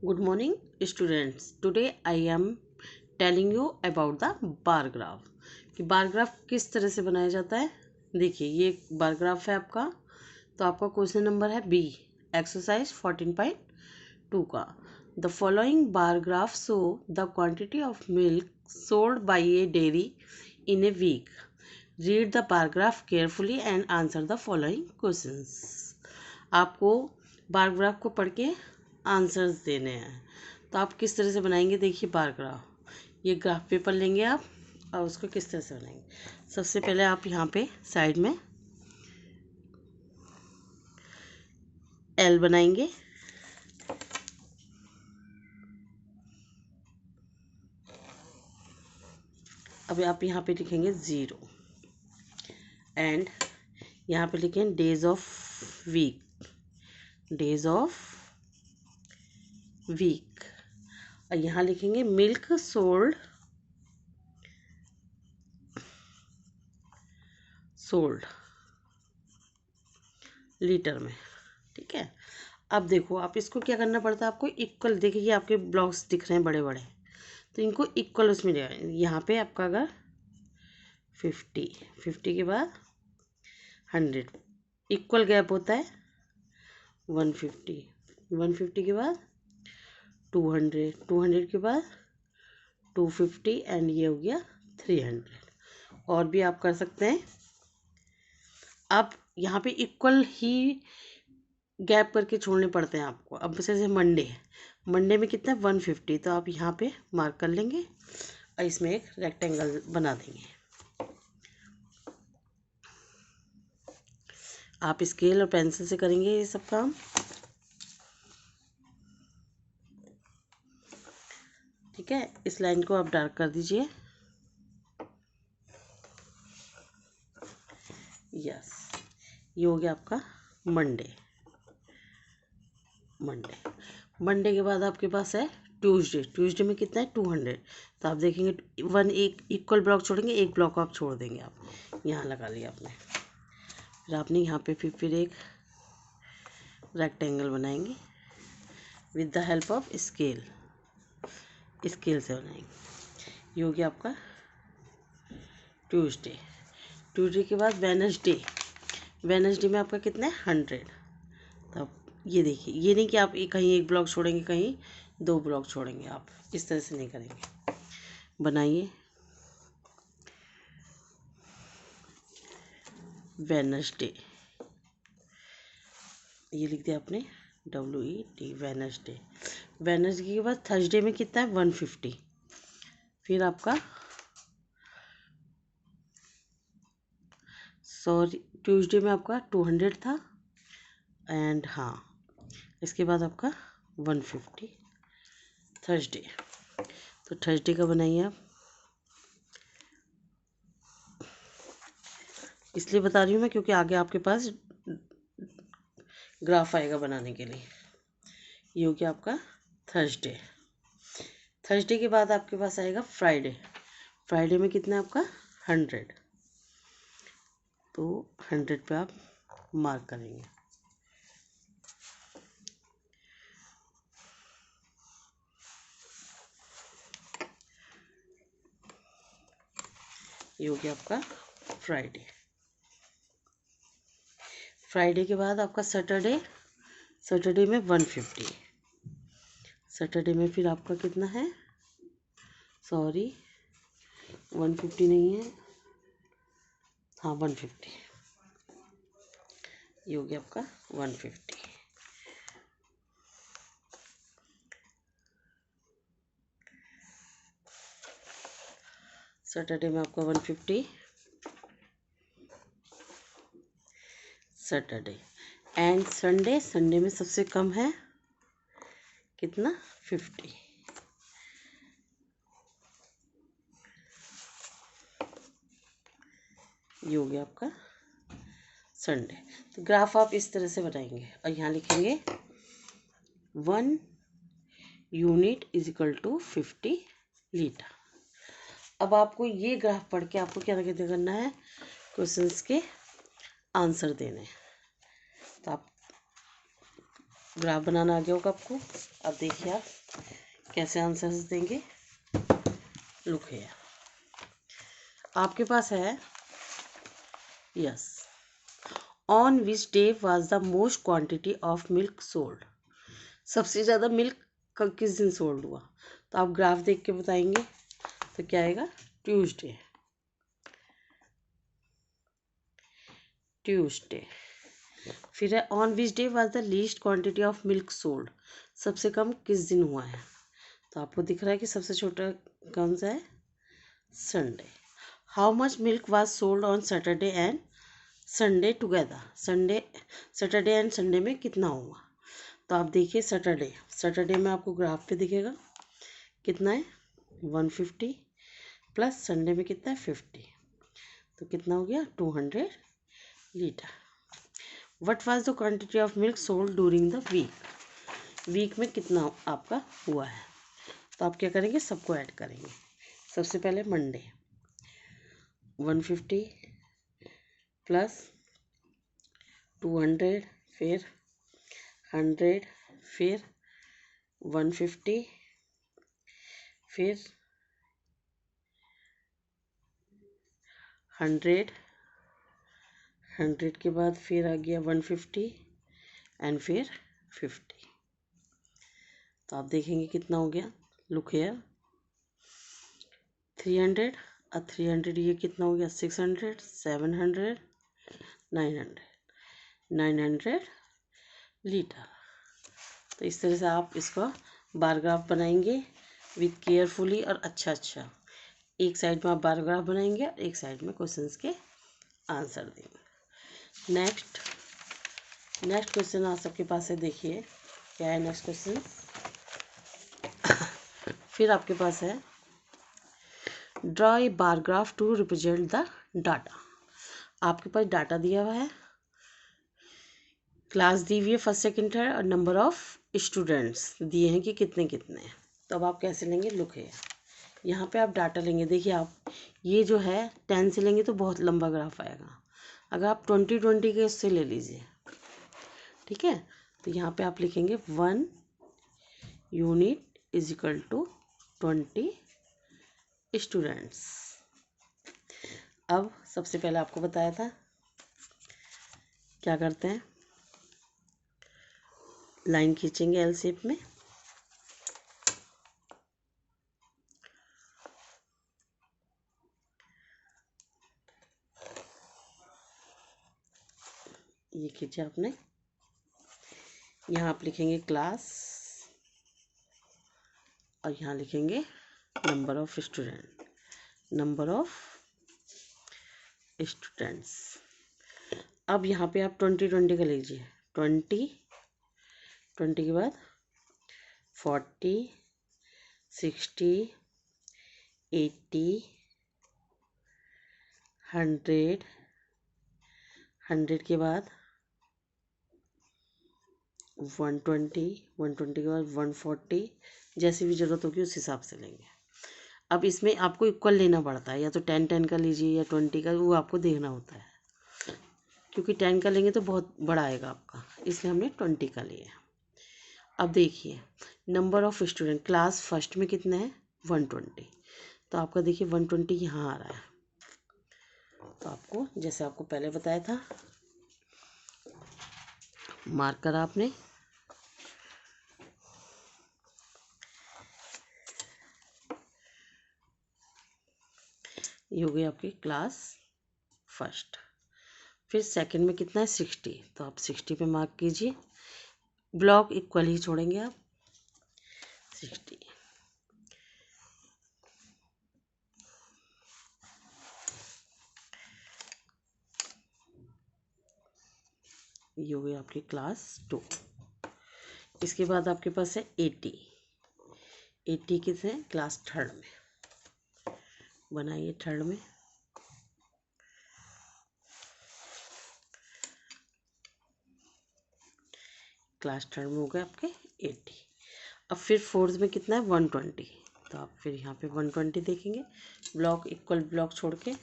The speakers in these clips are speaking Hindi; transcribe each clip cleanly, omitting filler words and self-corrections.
Good morning, students. Today I am telling you about the bar graph कि बार ग्राफ किस तरह से बनाया जाता है। देखिए, ये बार ग्राफ है आपका। तो आपका क्वेश्चन नंबर है बी, एक्सरसाइज 14.2 का। The following bar graph show the quantity of milk sold by a dairy in a week. Read the bar graph carefully and answer the following questions. आपको बार ग्राफ को पढ़ के आंसर्स देने हैं। तो आप किस तरह से बनाएंगे, देखिए बार ग्राफ। ये ग्राफ पेपर लेंगे आप और उसको किस तरह से बनाएंगे। सबसे पहले आप यहाँ पे साइड में एल बनाएंगे। अब आप यहाँ पे लिखेंगे 0 एंड यहाँ पे लिखेंगे days of week, days of week. और यहाँ लिखेंगे मिल्क सोल्ड, सोल्ड लीटर में। ठीक है। अब देखो, आप इसको क्या करना पड़ता है, आपको इक्वल, देखिए ये आपके ब्लॉक्स दिख रहे हैं बड़े बड़े, तो इनको इक्वल उसमें ले यहाँ पे आपका अगर 50 के बाद 100 इक्वल गैप होता है 150 के बाद 200 के बाद 250 एंड ये हो गया 300। और भी आप कर सकते हैं। अब यहाँ पे इक्वल ही गैप करके छोड़ने पड़ते हैं आपको। अब जैसे मंडे में कितना है 150, तो आप यहाँ पे मार्क कर लेंगे और इसमें एक रेक्टेंगल बना देंगे। आप स्केल और पेंसिल से करेंगे ये सब काम। ठीक है, इस लाइन को आप डार्क कर दीजिए। यस, ये हो गया आपका मंडे। मंडे के बाद आपके पास है ट्यूसडे में कितना है 200। तो आप देखेंगे एक इक्वल ब्लॉक छोड़ेंगे, एक ब्लॉक आप छोड़ देंगे। आप यहाँ लगा लिया आपने। फिर आपने यहाँ पे फिर एक रेक्टेंगल बनाएंगे with the help of scale से बनाएंगे। ये हो गया आपका ट्यूसडे के बाद वेनसडे में आपका कितना है 100। तो आप ये देखिए, ये नहीं कि आप कहीं एक ब्लॉक छोड़ेंगे कहीं 2 ब्लॉक छोड़ेंगे, आप इस तरह से नहीं करेंगे। बनाइए वेनसडे, ये लिख दिया आपने WED वेनसडे के बाद थर्सडे में कितना है 150। फिर आपका ट्यूसडे में आपका 200 था एंड हाँ, इसके बाद आपका 150 थर्सडे। तो थर्सडे का बनाइए आप। इसलिए बता रही हूँ मैं क्योंकि आगे आपके पास ग्राफ आएगा बनाने के लिए। ये हो गया आपका थर्सडे के बाद आपके पास आएगा फ्राइडे में कितना है आपका 100। तो 100 पे आप मार्क करेंगे। ये हो गया आपका फ्राइडे के बाद आपका सैटरडे में 150। सैटरडे में फिर आपका कितना है, 150 नहीं है, हाँ 150। ये हो गया आपका 150। सैटरडे में आपका 150 सैटरडे एंड संडे में सबसे कम है कितना 50। ये हो गया आपका संडे। तो ग्राफ आप इस तरह से बनाएंगे और यहाँ लिखेंगे 1 unit is equal to 50 litre. अब आपको ये ग्राफ पढ़ के आपको क्या करना है, क्वेश्चंस के आंसर देने हैं। तो आप ग्राफ बनाना आ गया होगा आपको। अब देखिए आप कैसे आंसर्स देंगे। लुक हियर, आपके पास है yes, on which day was the most quantity of milk sold. सबसे ज़्यादा मिल्क किस दिन सोल्ड हुआ, तो आप ग्राफ देख के बताएंगे। तो क्या आएगा, ट्यूसडे। ट्यूसडे। फिर है on which day was the least quantity of milk sold. सबसे कम किस दिन हुआ है, तो आपको दिख रहा है कि सबसे छोटा कौन सा है, Sunday. How much milk was sold on Saturday and Sunday together. Saturday and Sunday में कितना हुआ, तो आप देखिए सैटरडे में आपको ग्राफ पे दिखेगा कितना है 150 प्लस संडे में कितना है 50, तो कितना हो गया 200 litre. What was the quantity of milk sold during the week में कितना आपका हुआ है, तो आप क्या करेंगे, सबको ऐड करेंगे। सबसे पहले मंडे 150 प्लस 200 फिर 100 फिर 150 फिर 100 के बाद फिर आ गया 150 एंड फिर 50, तो आप देखेंगे कितना हो गया। लुक हियर 300 और 300 ये कितना हो गया 600 700 900 लीटर। तो इस तरह से आप इसका बार ग्राफ बनाएंगे विथ केयरफुली और अच्छा। एक साइड में आप बार ग्राफ बनाएंगे और एक साइड में क्वेश्चंस के आंसर देंगे। नेक्स्ट क्वेश्चन आप सबके पास है, देखिए क्या है नेक्स्ट क्वेश्चन। फिर आपके पास है draw a bar graph to represent the data. आपके पास डाटा दिया हुआ है, क्लास दी हुई है फर्स्ट सेकंड थर्ड और नंबर ऑफ स्टूडेंट्स दिए हैं कि कितने कितने हैं। तो अब आप कैसे लेंगे, लुक है यहाँ पे आप डाटा लेंगे। देखिए आप ये जो है 10 से लेंगे तो बहुत लंबा ग्राफ आएगा, अगर आप 20 के इससे ले लीजिए, ठीक है। तो यहाँ पे आप लिखेंगे 1 unit is equal to 20 students. अब सबसे पहले आपको बताया था क्या करते हैं, लाइन खींचेंगे एल शेप में, ये खींचा आपने। यहाँ आप लिखेंगे क्लास और यहाँ लिखेंगे नंबर ऑफ स्टूडेंट्स। अब यहाँ पे आप 20 का लीजिए, 20 के बाद 40 60 80 100 के बाद 120 के बाद 140, जैसी भी ज़रूरत होगी उस हिसाब से लेंगे। अब इसमें आपको इक्वल लेना पड़ता है, या तो 10 का लीजिए या 20 का, वो आपको देखना होता है, क्योंकि 10 का लेंगे तो बहुत बड़ा आएगा आपका, इसलिए हमने 20 का लिया। अब देखिए number of student, class first में कितना है 120, तो आपका देखिए 120 यहाँ आ रहा है। तो आपको जैसे आपको पहले बताया था, मार्क करा आपने, ये हो गई आपकी क्लास फर्स्ट। फिर सेकंड में कितना है 60, तो आप 60 पे मार्क कीजिए, ब्लॉक इक्वल ही छोड़ेंगे आप 60। ये हो गई आपकी क्लास 2। इसके बाद आपके पास है 80 किस है क्लास थर्ड में, बनाइए थर्ड में। क्लास थर्ड में हो गए आपके 80। अब फिर फोर्थ में कितना है 120, तो आप फिर यहाँ पे 120 देखेंगे, ब्लॉक इक्वल ब्लॉक छोड़ के।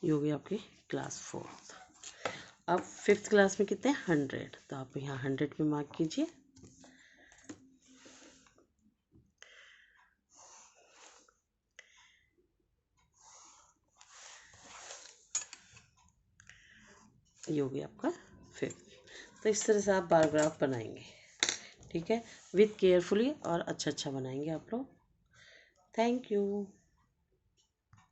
ये हो गई आपकी क्लास 4th। अब 5th क्लास में कितने 100, तो आप यहाँ 100 में मार्क कीजिए। ये हो गया आपका 5th। तो इस तरह से आप बार ग्राफ बनाएंगे, ठीक है, विथ केयरफुली, और अच्छा अच्छा बनाएंगे आप लोग। Thank you.